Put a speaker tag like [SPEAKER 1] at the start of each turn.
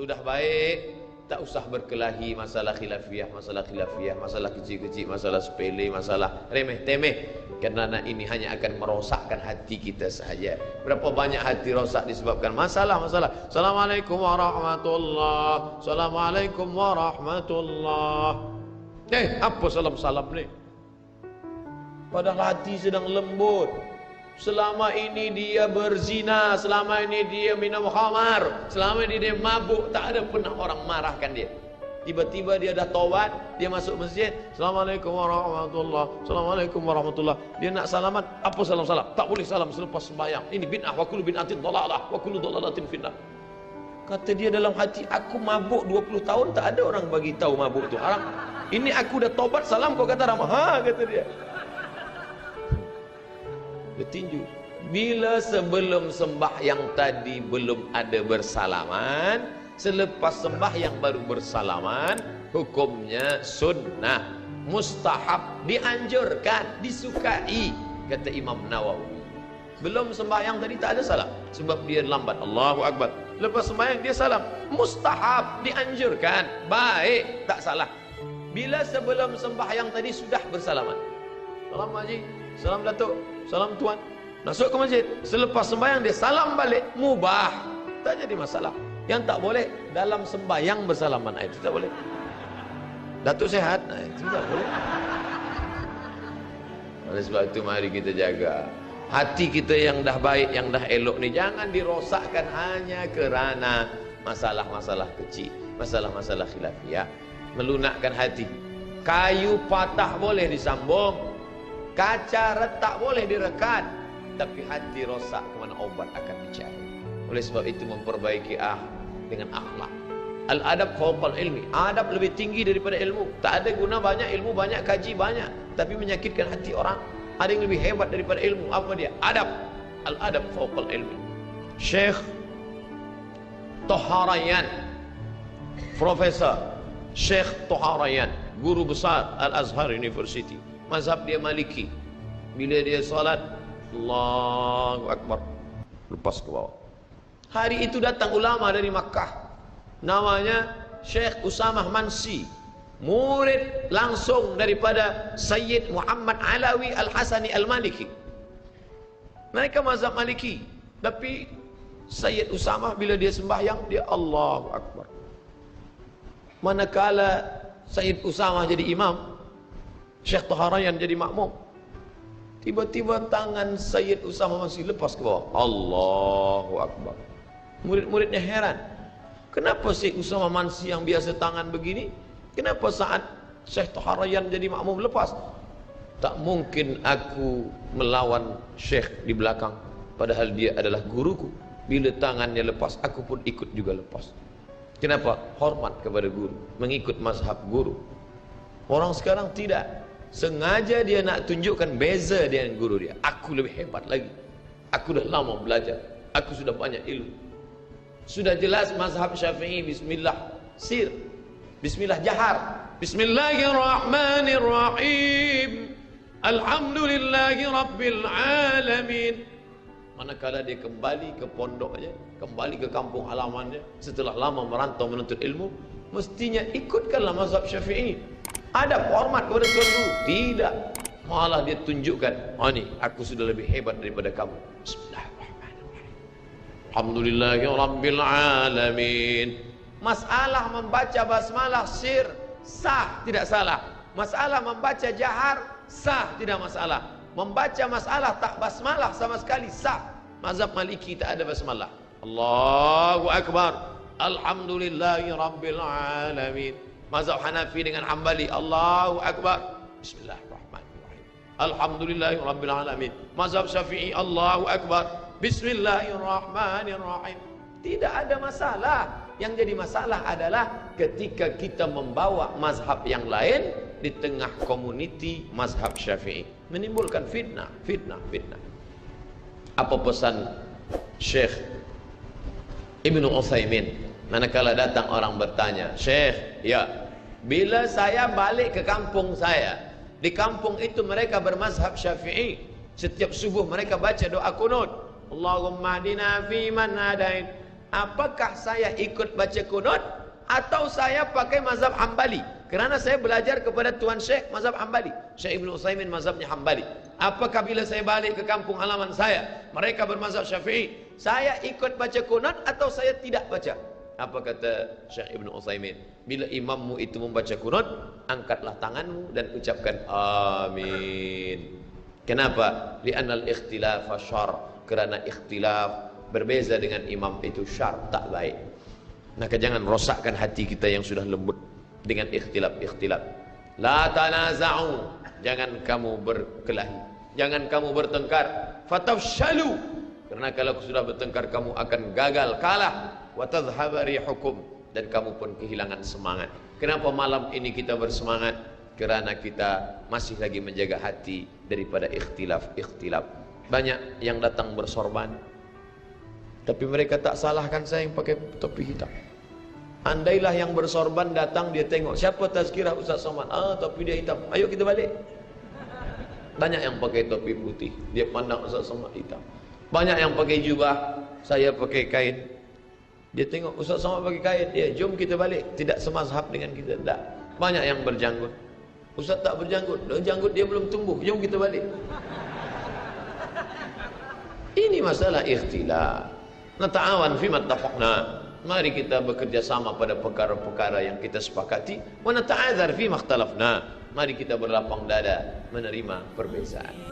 [SPEAKER 1] Sudah baik, tak usah berkelahi masalah khilafiyah, masalah kecil-kecil, masalah sepele, masalah remeh-temeh. Karena ini hanya akan merosakkan hati kita sahaja. Berapa banyak hati rosak disebabkan masalah-masalah. Assalamualaikum warahmatullahi, Assalamualaikum warahmatullahi. Apa salam-salam ni? Padahal hati sedang lembut. Selama ini dia berzina, selama ini dia minum khamar, selama ini dia mabuk, tak ada pernah orang marahkan dia. Tiba-tiba dia dah taubat, dia masuk masjid, Assalamualaikum warahmatullahi, Assalamualaikum warahmatullahi. Dia nak salaman, apa salam-salam? Tak boleh salam selepas sembahyang. Ini bid'ah, wa kullu bid'atin dhalalah, wa kullu dhalalatin finnar. Kata dia dalam hati, aku mabuk 20 tahun, tak ada orang bagi tahu mabuk tu haram. Ini aku dah taubat, salam kau kata haram. Ha, kata dia. Bertinju. Bila sebelum sembahyang tadi belum ada bersalaman, selepas sembahyang baru bersalaman, hukumnya sunnah, mustahab, dianjurkan, disukai, kata Imam Nawawi. Belum sembahyang tadi tak ada salam, sebab dia lambat. Allahu Akbar. Lepas sembahyang dia salam, mustahab, dianjurkan, baik, tak salah. Bila sebelum sembahyang tadi sudah bersalaman, salam haji, salam datuk, salam tuan, masuk ke masjid, selepas sembahyang dia salam balik, mubah, tak jadi masalah. Yang tak boleh dalam sembahyang bersalaman, itu tak boleh. Datuk sehat, itu tak boleh. Oleh sebab itu mari kita jaga hati kita yang dah baik, yang dah elok ni, jangan dirosakkan hanya kerana masalah-masalah kecil, masalah-masalah khilafiyah. Melunakkan hati. Kayu patah boleh disambung, kaca retak boleh direkat, tapi hati rosak kemana obat akan dicari. Oleh sebab itu memperbaiki dengan akhlak. Al-adab fawqal ilmi. Adab lebih tinggi daripada ilmu. Tak ada guna banyak ilmu, banyak kaji banyak, tapi menyakitkan hati orang. Ada yang lebih hebat daripada ilmu. Apa dia? Adab. Al-adab fawqal ilmi. Syekh Toharayan, Profesor Syekh Toharayan, guru besar Al-Azhar University, mazhab dia Maliki. Bila dia salat, Allahu Akbar, lepas ke bawah. Hari itu datang ulama dari Makkah, namanya Syekh Usamah Mansi, murid langsung daripada Sayyid Muhammad Alawi Al-Hasani Al-Maliki. Mereka mazhab Maliki, tapi Sayyid Usamah bila dia sembahyang, dia Allahu Akbar. Manakala Sayyid Usamah jadi imam, Syekh Toharayan jadi makmum, tiba-tiba tangan Sayyid Usamah masih lepas ke bawah. Allahu Akbar. Murid-muridnya heran, kenapa Syekh Usamah Mansi yang biasa tangan begini, kenapa saat Syekh Toharayan jadi makmum lepas? Tak mungkin aku melawan Syekh di belakang, padahal dia adalah guruku. Bila tangannya lepas, aku pun ikut juga lepas. Kenapa? Hormat kepada guru, mengikut mazhab guru. Orang sekarang tidak, sengaja dia nak tunjukkan beza dengan guru dia. Aku lebih hebat lagi, aku dah lama belajar, aku sudah banyak ilmu. Sudah jelas mazhab Syafi'i bismillah sir, bismillah jahar, bismillahirrahmanirrahim, alhamdulillahi rabbil alamin. Manakala dia kembali ke pondoknya, kembali ke kampung halamannya, setelah lama merantau menuntut ilmu, mestinya ikutkanlah mazhab Syafi'i. Ada hormat kepada tuan guru. Tidak, malah dia tunjukkan, oh ni aku sudah lebih hebat daripada kamu. Bismillahirrahmanirrahim, alhamdulillahi rabbil alamin. Masalah membaca basmalah sir sah, tidak salah. Masalah membaca jahar sah, tidak masalah. Membaca masalah tak basmalah sama sekali sah. Mazhab Maliki tak ada basmalah. Allahu Akbar, alhamdulillahi rabbil alamin. Mazhab Hanafi dengan Hambali, Allahu Akbar, bismillahirrahmanirrahim, alhamdulillahi rabbil alamin. Mazhab Syafi'i, Allahu Akbar, bismillahirrahmanirrahim. Tidak ada masalah. Yang jadi masalah adalah ketika kita membawa mazhab yang lain di tengah komuniti mazhab Syafi'i, menimbulkan fitnah. Apa pesan Syekh Ibnu Utsaimin manakala datang orang bertanya, Syekh, ya, bila saya balik ke kampung saya, di kampung itu mereka bermazhab Syafi'i, setiap subuh mereka baca doa kunut, Allahumma hdina fi man hadait, apakah saya ikut baca kunut atau saya pakai mazhab Hambali? Kerana saya belajar kepada Tuan Syekh mazhab Hambali, Syekh Ibn Utsaimin mazhabnya Hambali. Apakah bila saya balik ke kampung halaman saya, mereka bermazhab Syafi'i, saya ikut baca kunut atau saya tidak baca? Apa kata Syekh Ibn Utsaimin? Bila imammu itu membaca kunut, angkatlah tanganmu dan ucapkan amin. Kenapa? Li'annal ikhtilafa syar. Kerana ikhtilaf berbeza dengan imam itu syar, tak baik. Maka jangan rosakkan hati kita yang sudah lembut dengan ikhtilaf-ikhtilaf. La tanaza'u, jangan kamu berkelahi, jangan kamu bertengkar. Fatafshalu, karena kalau sudah bertengkar kamu akan gagal, kalah. Wa tadhhaba rihukum, dan kamu pun kehilangan semangat. Kenapa malam ini kita bersemangat? Kerana kita masih lagi menjaga hati daripada ikhtilaf-ikhtilaf. Banyak yang datang bersorban, tapi mereka tak salahkan saya yang pakai topi hitam. Andailah yang bersorban datang, dia tengok siapa tazkirah Ustaz Somad, topi dia hitam, ayo kita balik. Banyak yang pakai topi putih, dia pandang Ustaz Somad hitam. Banyak yang pakai jubah, saya pakai kain, dia tengok Ustaz Somad pakai kain, ya jom kita balik. Tidak semazhab dengan kita, tak. Banyak yang berjanggut, Ustaz tak berjanggut, janggut dia belum tumbuh, jom kita balik. Ini masalah ikhtilaf. Nata'awan fima ittafaqna. Mari kita bekerja sama pada perkara-perkara yang kita sepakati. Wa nata'adzar fima ikhtalafna. Mari kita berlapang dada menerima perbezaan.